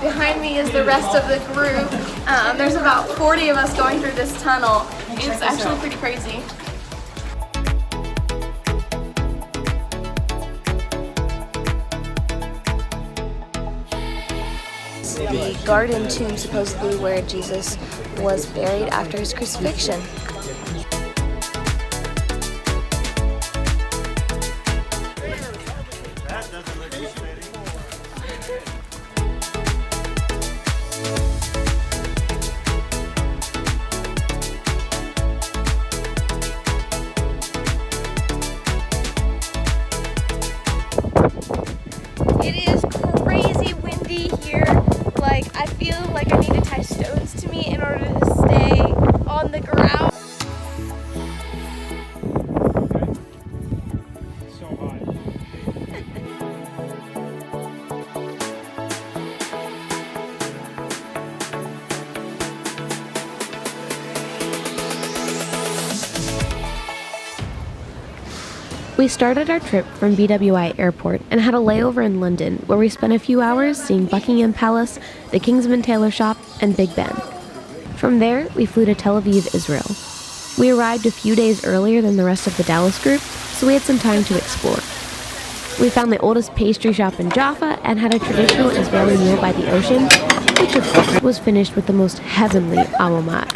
Behind me is the rest of the group. There's about 40 of us going through this tunnel. It's actually pretty crazy. The garden tomb, supposedly where Jesus was buried after his crucifixion. It is crazy windy here. Like, I feel like I need to tie stones to me in order to stay on the ground. So hot. We started our trip from BWI Airport and had a layover in London, where we spent a few hours seeing Buckingham Palace, the Kingsman Tailor Shop, and Big Ben. From there, we flew to Tel Aviv, Israel. We arrived a few days earlier than the rest of the Dallas group, so we had some time to explore. We found the oldest pastry shop in Jaffa and had a traditional Israeli meal by the ocean, which of course was finished with the most heavenly amomat.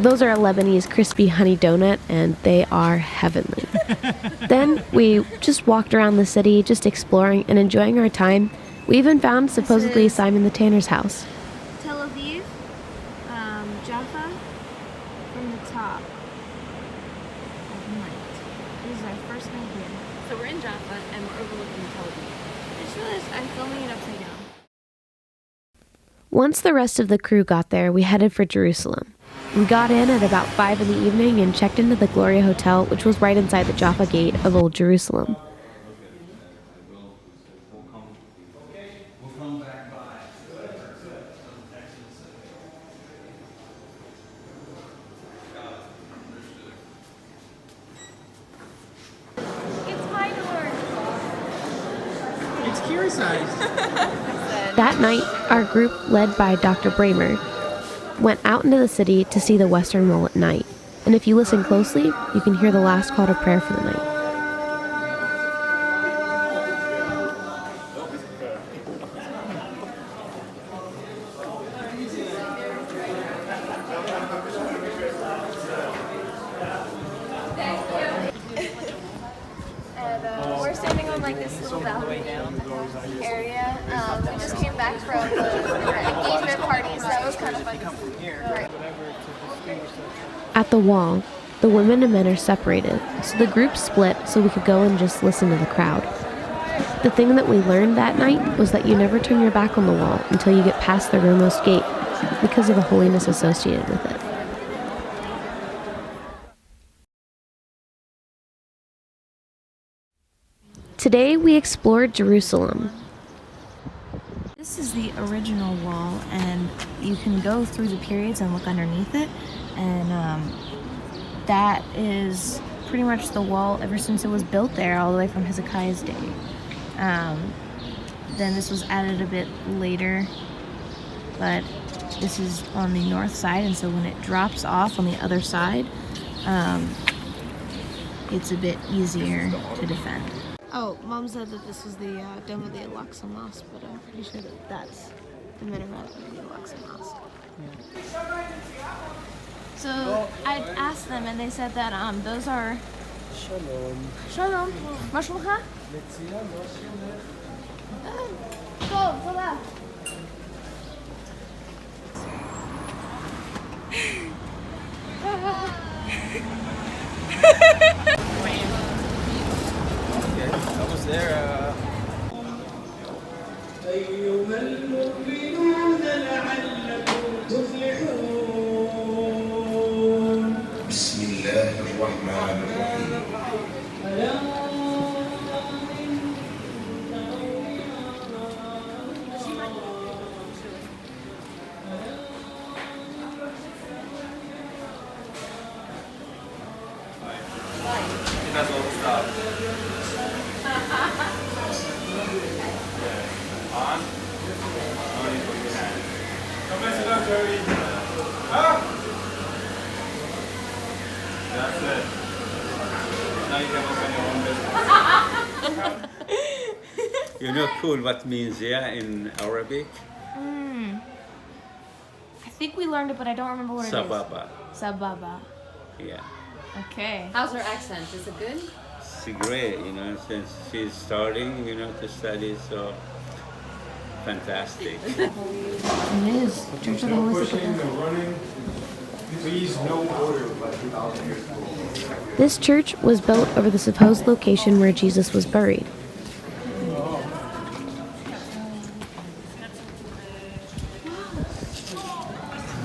Those are a Lebanese crispy honey donut, and they are heavenly. Then we just walked around the city, just exploring and enjoying our time. We even found supposedly Simon the Tanner's house. Tel Aviv, Jaffa, from the top. This is our first night here. So we're in Jaffa and we're overlooking Tel Aviv. I just realized I'm filming it upside down. Once the rest of the crew got there, we headed for Jerusalem. We got in at about 5 in the evening and checked into the Gloria Hotel, which was right inside the Jaffa Gate of Old Jerusalem. It's my door. It's Kira-sized. That night, our group, led by Dr. Bramer, went out into the city to see the Western Wall at night. And if you listen closely, you can hear the last call to prayer for the night. And we're standing on like this little balcony area. We just came back from the engagement party, so that was kind of fun. Right. At the wall, the women and men are separated, so the group split so we could go and just listen to the crowd. The thing that we learned that night was that you never turn your back on the wall until you get past the rearmost gate, because of the holiness associated with it. Today we explored Jerusalem. This is the original wall, and you can go through the periods and look underneath it, and that is pretty much the wall ever since it was built there, all the way from Hezekiah's day. Then this was added a bit later, but this is on the north side, and so when it drops off on the other side, it's a bit easier to defend. Oh, Mom said that this was the dome of the Al-Aqsa Mosque, but I'm pretty sure that that's the minaret of the Al-Aqsa Mosque. Yeah. So I asked them, and they said that those are. Shalom. Shalom. מה שלומך? מצוין, מה שלומך? טוב, תודה. Okay, I was there. أيها المؤمنون لعلكم تفلحون. بسم الله الرحمن الرحيم. You know cool what means yeah in Arabic? I think we learned it, but I don't remember what Sababa. it is. Sababa. Yeah. Okay. How's her accent? Is it good? She's great, you know, since she's starting, you know, to study, so fantastic. It is. Church of the Holy Sepulchre. Please, no order. This church was built over the supposed location where Jesus was buried.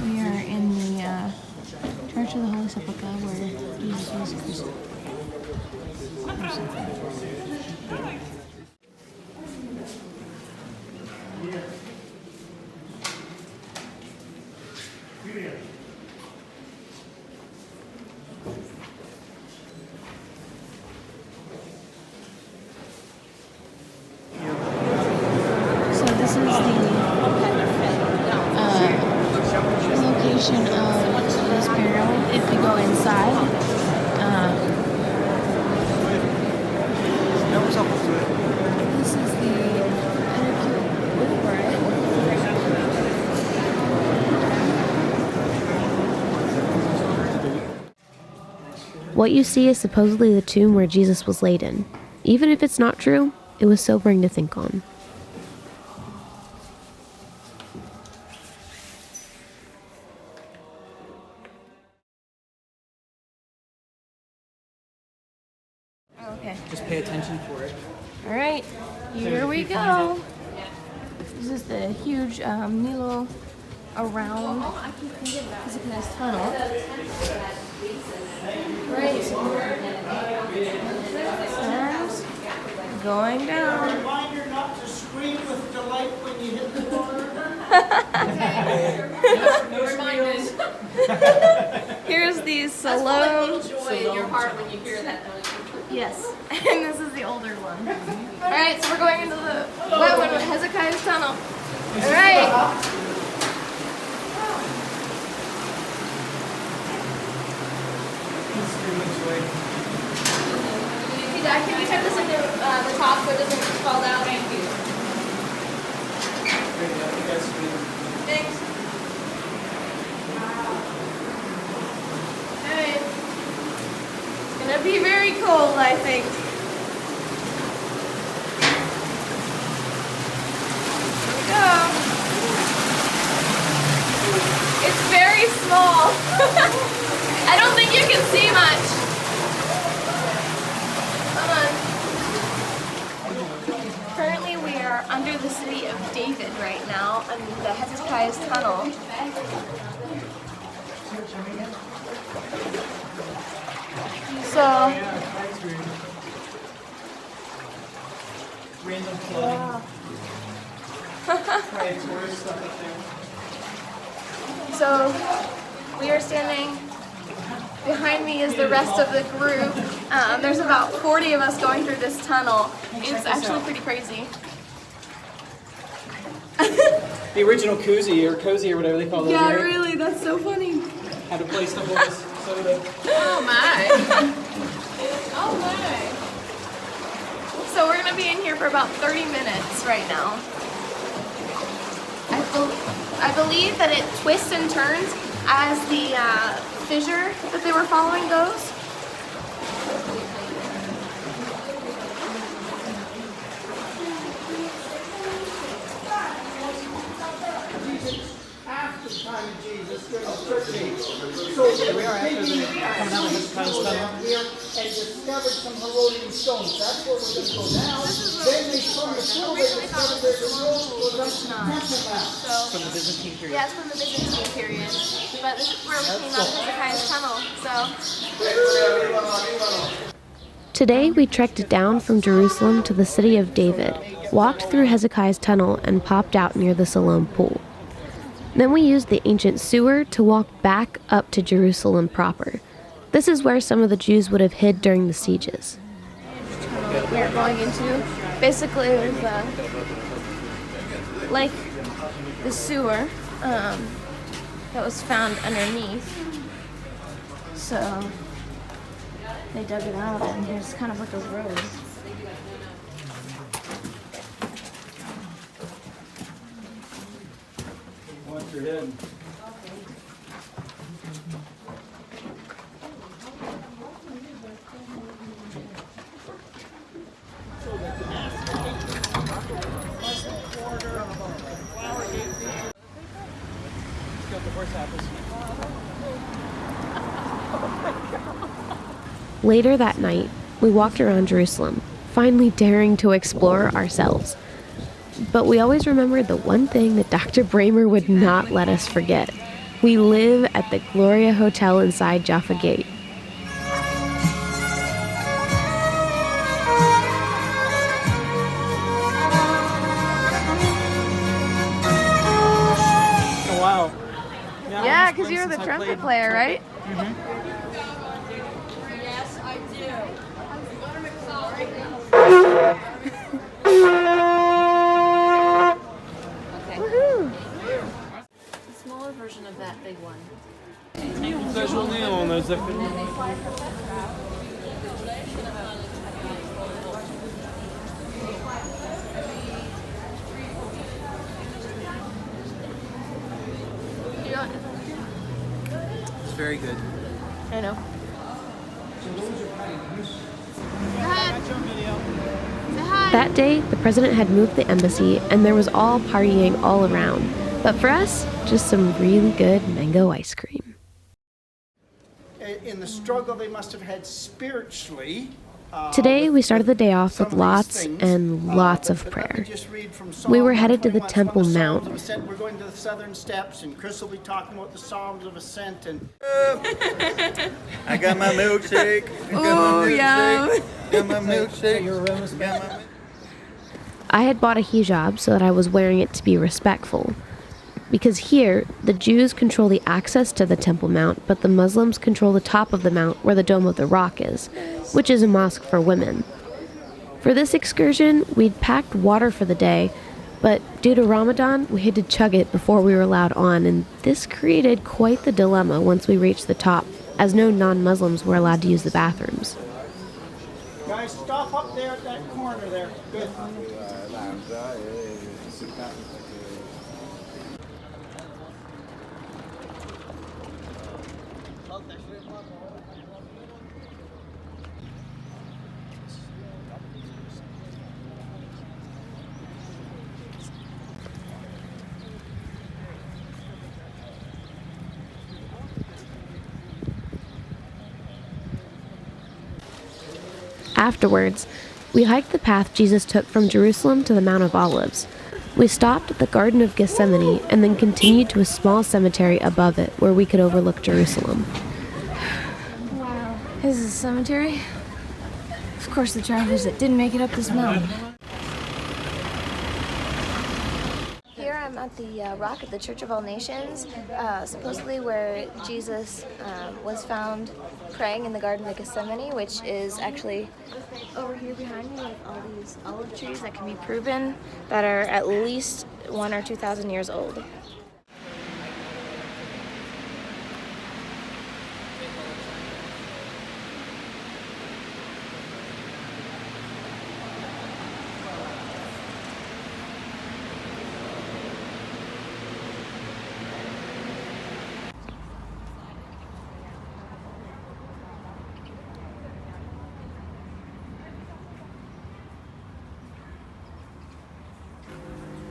We are in the Church of the Holy Sepulchre where Jesus was crucified. So this is the location of this burial. If you go inside, this is the energy over it. What you see is supposedly the tomb where Jesus was laid in. Even if it's not true, it was sobering to think on. Okay. Just pay attention for it. All right. Here we go. This is the huge Nilo around Hezekiah's tunnel. Right. And going down. Reminder not to scream with delight when you hit the water. Here's the That's Salome. like little joy in your heart when you hear that noise. Yes. And this is the older one. All right, so we're going into the wet one with Hezekiah's tunnel. All right. Hey, Dad, can you turn this into the top so it doesn't fall down? Thank you. Thanks. Hey. It's gonna be very cold, I think. Here we go. It's very small. I don't think you can see much. Come on. Currently we are under the city of David right now, under the Hezekiah's tunnel. So, Random flooding. Right, tourist stuff up there. so we are standing. Behind me is the rest of the group. There's about 40 of us going through this tunnel. It's actually pretty crazy. The original koozie or cozy or whatever they call those, Yeah, right? really, that's so funny. Had a place to hold this soda. Oh my. Oh my. So we're gonna be in here for about 30 minutes right now. I believe that it twists and turns as the fissure that they were following goes. After the time of Jesus, during the church age. So We are after the coming out of Hezekiah's tunnel. here and discovered some Herodian stones. That's where we're going to go now. Then they from the floor they discovered there's a road goes up to the temple mount. From the Byzantine period. Yeah, it's from the Byzantine period. But this is where we came out of Hezekiah's tunnel. So Today, we trekked down from Jerusalem to the city of David, walked through Hezekiah's tunnel, and popped out near the Siloam pool. Then we used the ancient sewer to walk back up to Jerusalem proper. This is where some of the Jews would have hid during the sieges. tunnel that we are going into. Basically, it was like the sewer that was found underneath. So they dug it out, and here's kind of like a road. bump your head. Later that night, we walked around Jerusalem, finally daring to explore ourselves. But we always remembered the one thing that Dr. Bramer would not let us forget. We live at the Gloria Hotel inside Jaffa Gate. Oh, wow. Yeah, because you're the trumpet player, right? Yes, I do. Okay. Woohoo! A smaller version of that big one. La journée, on a fait. It's very good. I know. That day, the president had moved the embassy, and there was all partying all around. But for us, just some really good mango ice cream. In the struggle they must have had spiritually. Today, we started the day off with lots and lots of prayer. We were headed to the Temple Mount. We're going to the southern steps, and Chris will be talking about the Psalms of Ascent. And I got my milkshake. Oh, yeah. Got my milkshake. I had bought a hijab so that I was wearing it to be respectful. Because here, the Jews control the access to the Temple Mount, but the Muslims control the top of the mount where the Dome of the Rock is, which is a mosque for women. For this excursion, we'd packed water for the day, but due to Ramadan, we had to chug it before we were allowed on, and this created quite the dilemma once we reached the top, as no non-Muslims were allowed to use the bathrooms. guys, stop up there at that corner there. Good. Afterwards, we hiked the path Jesus took from Jerusalem to the Mount of Olives. We stopped at the Garden of Gethsemane and then continued to a small cemetery above it where we could overlook Jerusalem. Wow. This is a cemetery? Of course, the travelers that didn't make it up this mountain. Here I'm at the rock at the Church of All Nations, supposedly where Jesus was found praying in the Garden of Gethsemane, which is actually over here behind me with all these olive trees that can be proven that are at least 1,000 or 2,000 years old.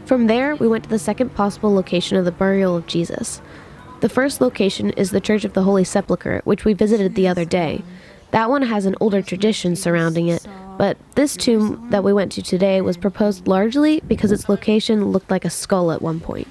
From there, we went to the second possible location of the burial of Jesus. The first location is the Church of the Holy Sepulchre, which we visited the other day. That one has an older tradition surrounding it, but this tomb that we went to today was proposed largely because its location looked like a skull at one point.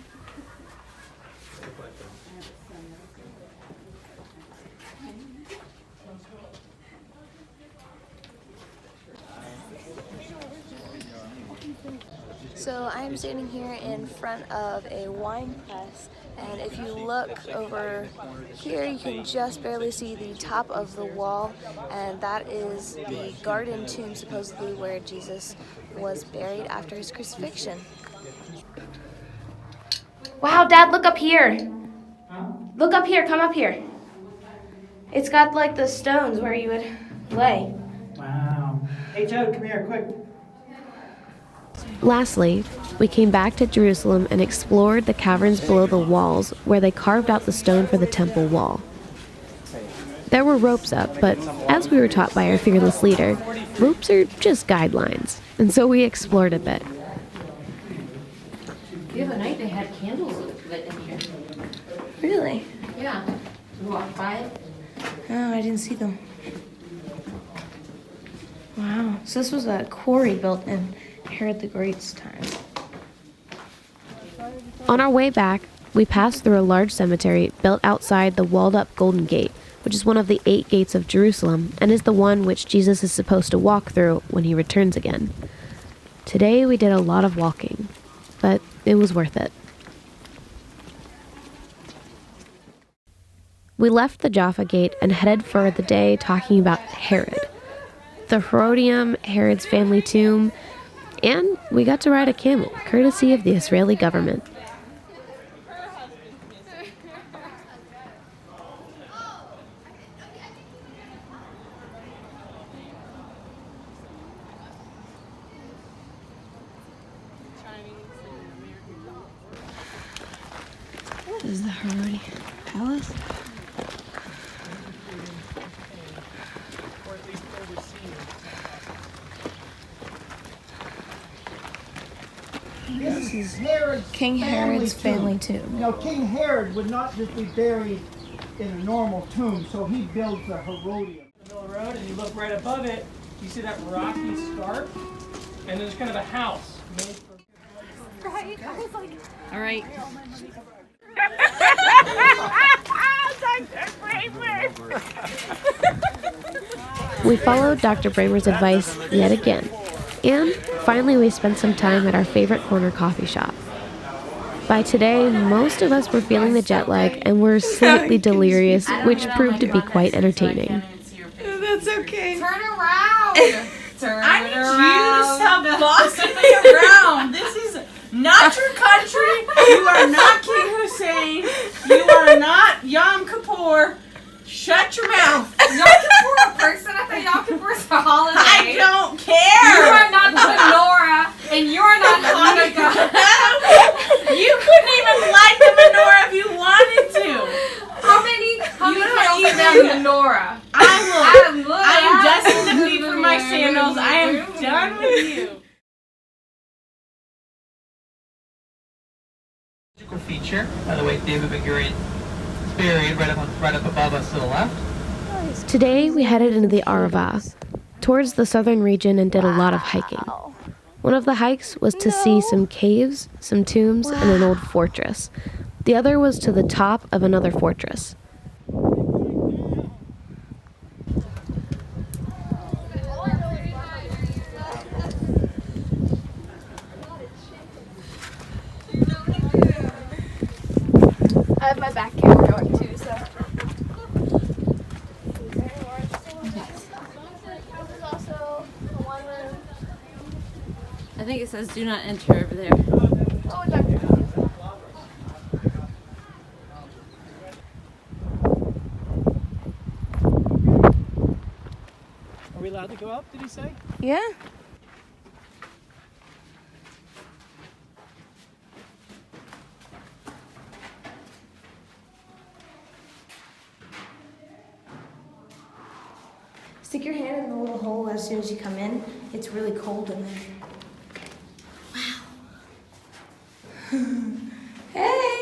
So I'm standing here in front of a wine press, and if you look over here, you can just barely see the top of the wall, and that is the garden tomb, supposedly where Jesus was buried after his crucifixion. Wow, Dad, look up here. Look up here, come up here. It's got like the stones where you would lay. Wow. Hey, Joe, come here, quick. Lastly, we came back to Jerusalem and explored the caverns below the walls where they carved out the stone for the temple wall. There were ropes up, but as we were taught by our fearless leader, ropes are just guidelines, and so we explored a bit. The other night they had candles lit in here. Really? Yeah. You walked by it? Oh, I didn't see them. Wow. So this was a quarry built in Herod the Great's time. On our way back, we passed through a large cemetery built outside the walled-up Golden Gate, which is one of the 8 gates of Jerusalem and is the one which Jesus is supposed to walk through when he returns again. Today we did a lot of walking, but it was worth it. We left the Jaffa Gate and headed for the day talking about Herod, the Herodium, Herod's family tomb, and we got to ride a camel, courtesy of the Israeli government. What is the Herodian Palace? This is Herod's King Herod's family tomb. You know, King Herod would not just be buried in a normal tomb, so he builds a Herodium. The middle of the road, and you look right above it, you see that rocky scarp, and there's kind of a house made for... Right? I was like... All right. We followed Dr. Bramer's advice yet again, and finally we spent some time at our favorite corner coffee shop. By today, most of us were feeling the jet lag and were slightly delirious, which proved to be quite entertaining. That's okay. Turn around! Turn I need around. you to stop bossing me around. This is not your country. You are not King Hussein. You are not Yom Kippur. Shut your mouth. Yom Kippur a person? I thought Yom Kippur's a holiday. I don't care. You are not the menorah, and you are not Hanukkah. You couldn't even light the menorah if you wanted to. How many candles are there in the menorah? I am dusting the feet from my sandals. I am done with you. Feature. By the way, David Ben-Gurion is buried right up above us to the left. Today we headed into the Arava, towards the southern region, and did a lot of hiking. One of the hikes was to see some caves, some tombs, and an old fortress. The other was to the top of another fortress. I have my back camera going too, so. I think it says do not enter over there. Oh, Dr. Are we allowed to go up, did he say? Yeah. Stick your hand in the little hole as soon as you come in. It's really cold in there. Wow. Hey!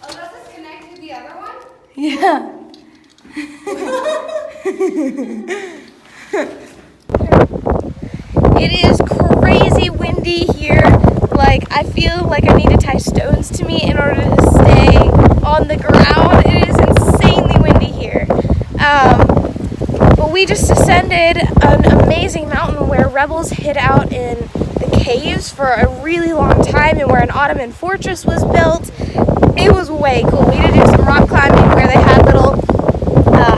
Oh, does this connect to the other one? Yeah. It is crazy windy here. Like, I feel like I need to tie stones to me in order to stay on the ground. It is insanely windy here. But we just ascended an amazing mountain where rebels hid out in the caves for a really long time and where an Ottoman fortress was built. It was way cool. We did do some rock climbing where they had little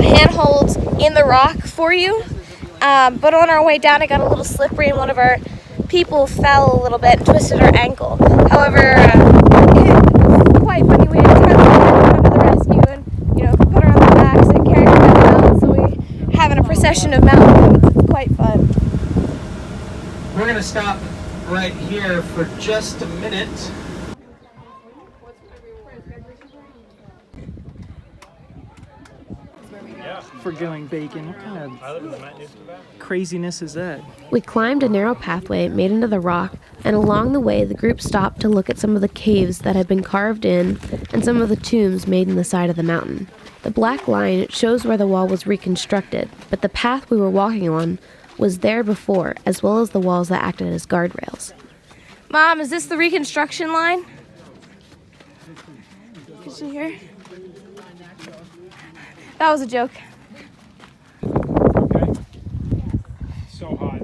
handholds in the rock for you. But on our way down, it got a little slippery and one of our people fell a little bit and twisted her ankle. However, it was quite funny. We had to come to the rescue and, put her on the backs and carry her down. So we having a procession of mountains. It's quite fun. We're going to stop right here for just a minute. For going bacon, what kind of craziness is that? We climbed a narrow pathway made into the rock, and along the way the group stopped to look at some of the caves that had been carved in and some of the tombs made in the side of the mountain. The black line shows where the wall was reconstructed, but the path we were walking on was there before, as well as the walls that acted as guardrails. Mom, is this the reconstruction line? Can you hear? That was a joke. So hot.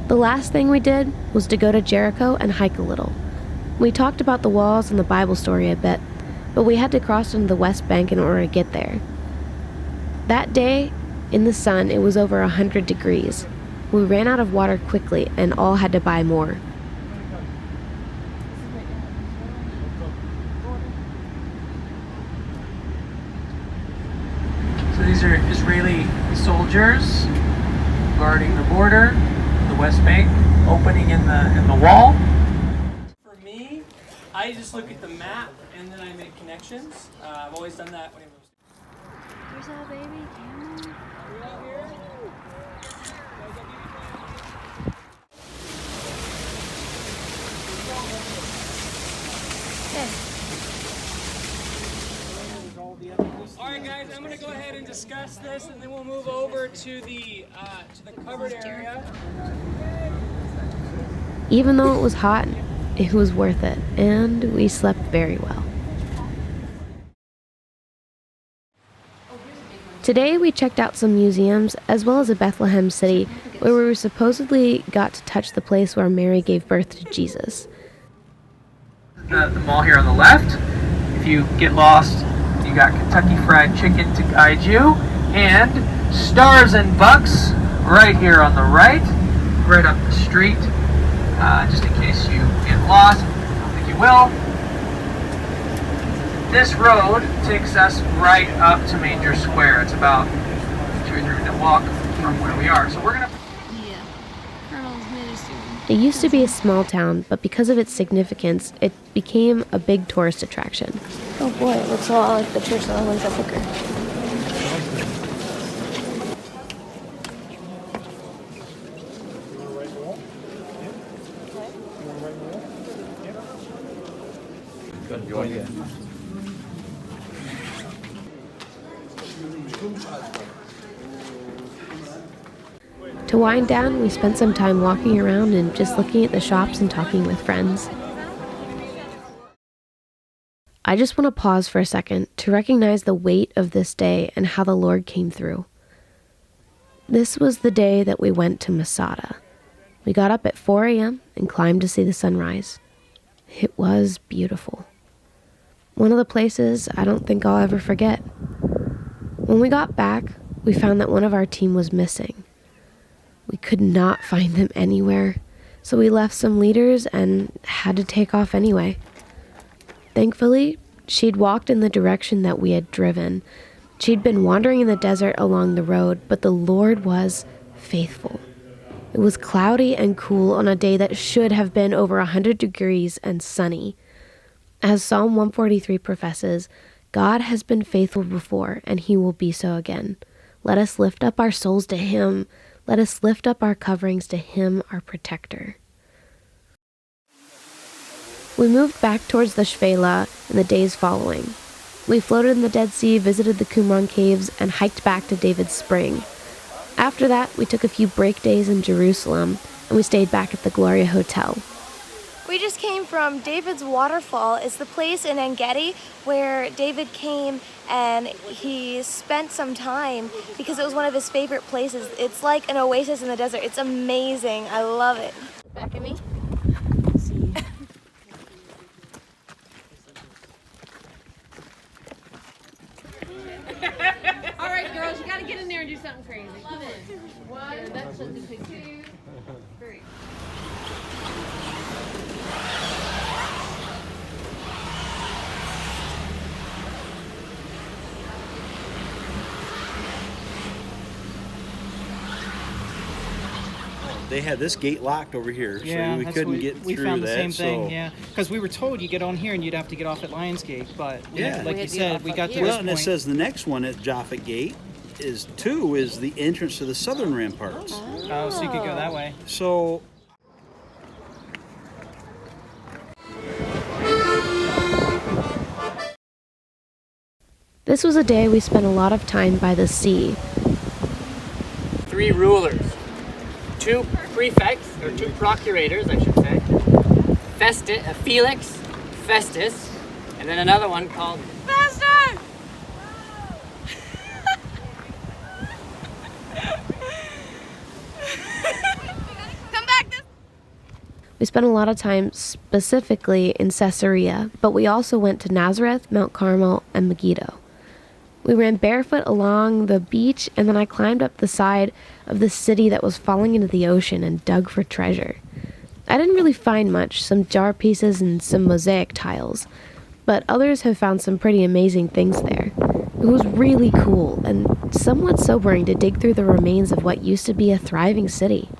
The last thing we did was to go to Jericho and hike a little. We talked about the walls and the Bible story a bit, but we had to cross into the West Bank in order to get there. That day, in the sun, it was over 100 degrees. We ran out of water quickly and all had to buy more. So these are Israeli soldiers guarding the border, the West Bank, opening in the wall. For me, I just look at the map and then I make connections. I've always done that when I was. There's a baby camel. Are we out here? Alright guys, I'm going to go ahead and discuss this and then we'll move over to the covered area. Even though it was hot, it was worth it, and we slept very well. Today we checked out some museums as well as a Bethlehem city where we supposedly got to touch the place where Mary gave birth to Jesus. The mall here on the left. If you get lost, you got Kentucky Fried Chicken to guide you, and Stars and Bucks right here on the right up the street. Just in case you get lost, I don't think you will. This road takes us right up to Manger Square. It's about a 2 or 3 minute walk from where we are. So we're gonna. Yeah. Colonel's ministry. It used to be a small town, but because of its significance, it became a big tourist attraction. Oh boy, it looks a lot like the church that was at Booker. To wind down, we spent some time walking around and just looking at the shops and talking with friends. I just want to pause for a second to recognize the weight of this day and how the Lord came through. This was the day that we went to Masada. We got up at 4 a.m. and climbed to see the sunrise. It was beautiful. One of the places I don't think I'll ever forget. When we got back, we found that one of our team was missing. We could not find them anywhere, so we left some leaders and had to take off anyway. Thankfully, she'd walked in the direction that we had driven. She'd been wandering in the desert along the road, but the Lord was faithful. It was cloudy and cool on a day that should have been over 100 degrees and sunny. As Psalm 143 professes, God has been faithful before, and he will be so again. Let us lift up our souls to him. Let us lift up our coverings to him, our protector. We moved back towards the Shvela in the days following. We floated in the Dead Sea, visited the Qumran caves, and hiked back to David's Spring. After that, we took a few break days in Jerusalem, and we stayed back at the Gloria Hotel. We just came from David's Waterfall. It's the place in En-Gedi where David came and he spent some time because it was one of his favorite places. It's like an oasis in the desert. It's amazing. I love it. Back at me. All right, girls, you gotta get in there and do something crazy. Come in. One, that's a two, three. they had this gate locked over here, Yeah, so we couldn't get we through found the that. same thing, so. yeah. Because we were told you get on here and you'd have to get off at Lionsgate, but Yeah. like you said, we got to this Well, and it point. says the next one at Jaffa Gate is the entrance to the southern ramparts. Oh, so you could go that way. So. This was a day we spent a lot of time by the sea. 3 rulers, 2 prefects, or 2 procurators, I should say. Felix, Festus, and then another one called Faster! Come back this. We spent a lot of time specifically in Caesarea, but we also went to Nazareth, Mount Carmel, and Megiddo. We ran barefoot along the beach, and then I climbed up the side of the city that was falling into the ocean and dug for treasure. I didn't really find much, some jar pieces and some mosaic tiles, but others have found some pretty amazing things there. It was really cool and somewhat sobering to dig through the remains of what used to be a thriving city.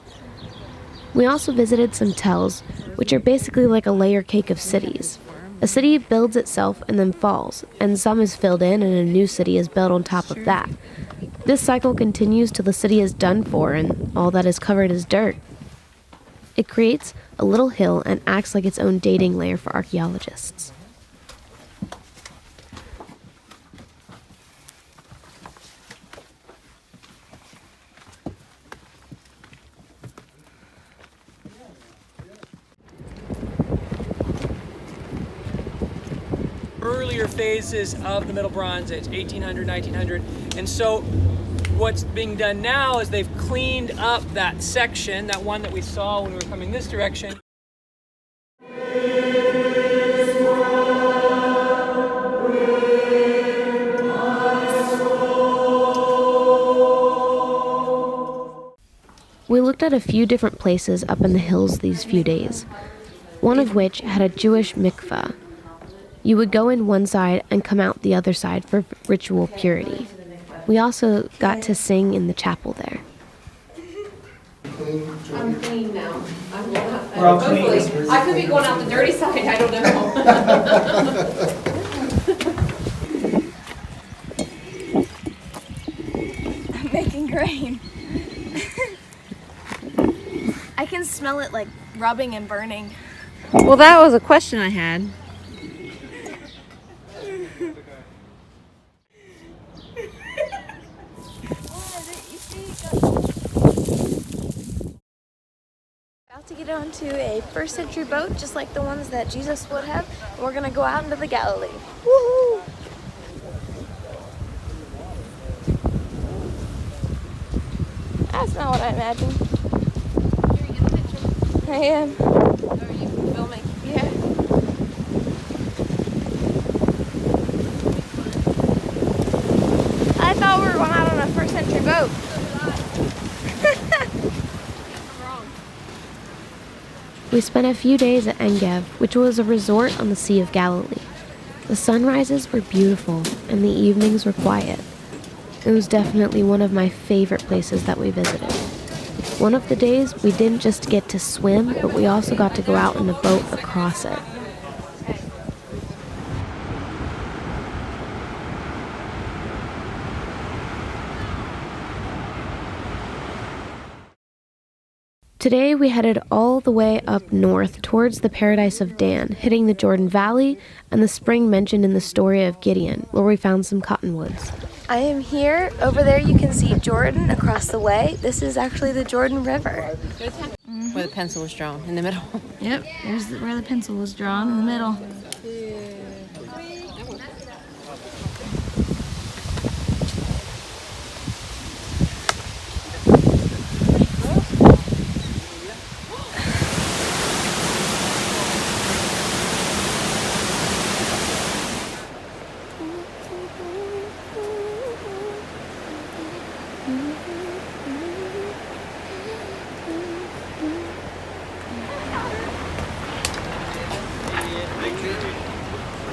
We also visited some tells, which are basically like a layer cake of cities. A city builds itself and then falls, and some is filled in and a new city is built on top of that. This cycle continues till the city is done for and all that is covered is dirt. It creates a little hill and acts like its own dating layer for archaeologists. Earlier phases of the Middle Bronze Age, 1800, 1900. And so what's being done now is they've cleaned up that section, that one that we saw when we were coming this direction. We looked at a few different places up in the hills these few days, one of which had a Jewish mikveh. You would go in one side and come out the other side for ritual purity. We also got to sing in the chapel there. I'm clean now. I'm going out. We're all clean. Hopefully. I could be going out the dirty side. I don't know. I'm making grain. I can smell it like rubbing and burning. Well, that was a question I had. About to get onto a first century boat, just like the ones that Jesus would have. And we're gonna go out into the Galilee. Woohoo! That's not what I imagined. You're getting a picture? I am. Oh, are you filming? Yeah. I thought we were going out on a first century boat. We spent a few days at Engev, which was a resort on the Sea of Galilee. The sunrises were beautiful and the evenings were quiet. It was definitely one of my favorite places that we visited. One of the days, we didn't just get to swim, but we also got to go out in a boat across it. Today we headed all the way up north towards the Paradise of Dan, hitting the Jordan Valley and the spring mentioned in the story of Gideon, where we found some cottonwoods. I am here. Over there you can see Jordan across the way. This is actually the Jordan River. Where the pencil was drawn, in the middle. Yep, there's where the pencil was drawn, in the middle.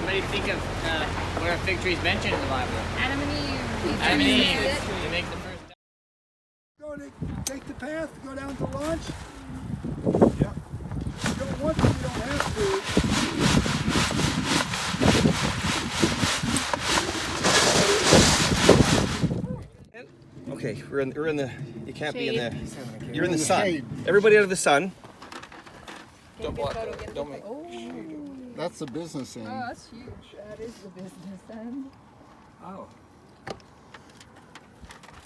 What do you think of where a fig tree is mentioned in the Bible? Adam and Eve. Adam and Eve. They make the first. Take the path to go down to launch? Yeah. If you don't want to, you don't have to. Okay, we're in the, you can't be in the, Shade. you're in the sun. Shade. Everybody out of the sun. Don't block it. Don't make. That's the business end. Oh, that's huge. That is the business end. Oh.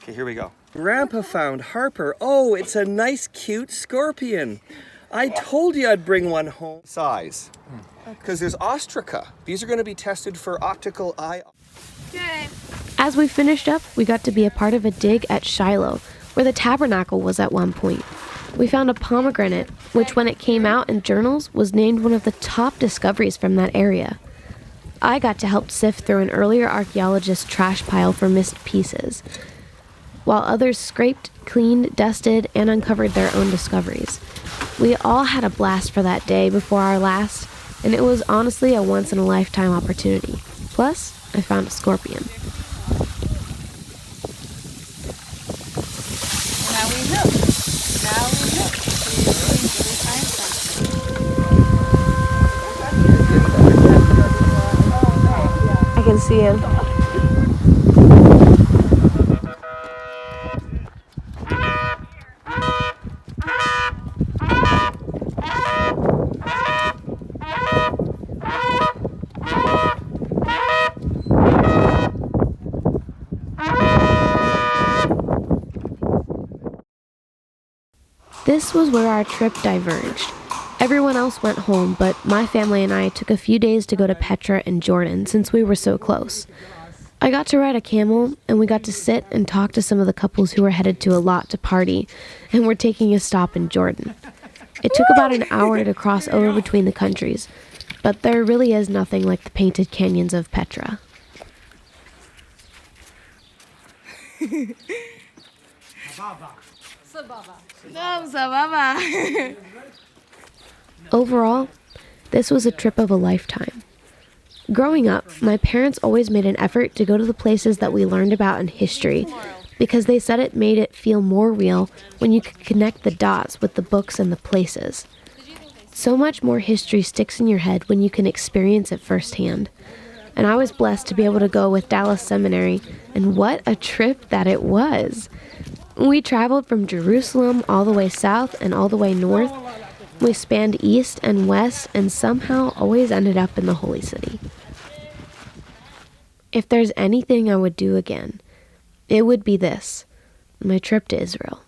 Okay, here we go. Grandpa found Harper. Oh, it's a nice, cute scorpion. I told you I'd bring one home. Size. Because there's ostraca. These are going to be tested for optical eye. Okay. As we finished up, we got to be a part of a dig at Shiloh, where the tabernacle was at one point. We found a pomegranate, which when it came out in journals was named one of the top discoveries from that area. I got to help sift through an earlier archaeologist's trash pile for missed pieces, while others scraped, cleaned, dusted, and uncovered their own discoveries. We all had a blast for that day before our last, and it was honestly a once-in-a-lifetime opportunity. Plus, I found a scorpion. Now we know. Now we know. I can see him. This was where our trip diverged. Everyone else went home, but my family and I took a few days to go to Petra and Jordan since we were so close. I got to ride a camel, and we got to sit and talk to some of the couples who were headed to Eilat to party, and were taking a stop in Jordan. It took about an hour to cross over between the countries, but there really is nothing like the painted canyons of Petra. Overall, this was a trip of a lifetime. Growing up, my parents always made an effort to go to the places that we learned about in history because they said it made it feel more real when you could connect the dots with the books and the places. So much more history sticks in your head when you can experience it firsthand. And I was blessed to be able to go with Dallas Seminary, and what a trip that it was! We traveled from Jerusalem all the way south and all the way north. We spanned east and west and somehow always ended up in the Holy City. If there's anything I would do again, it would be this, my trip to Israel.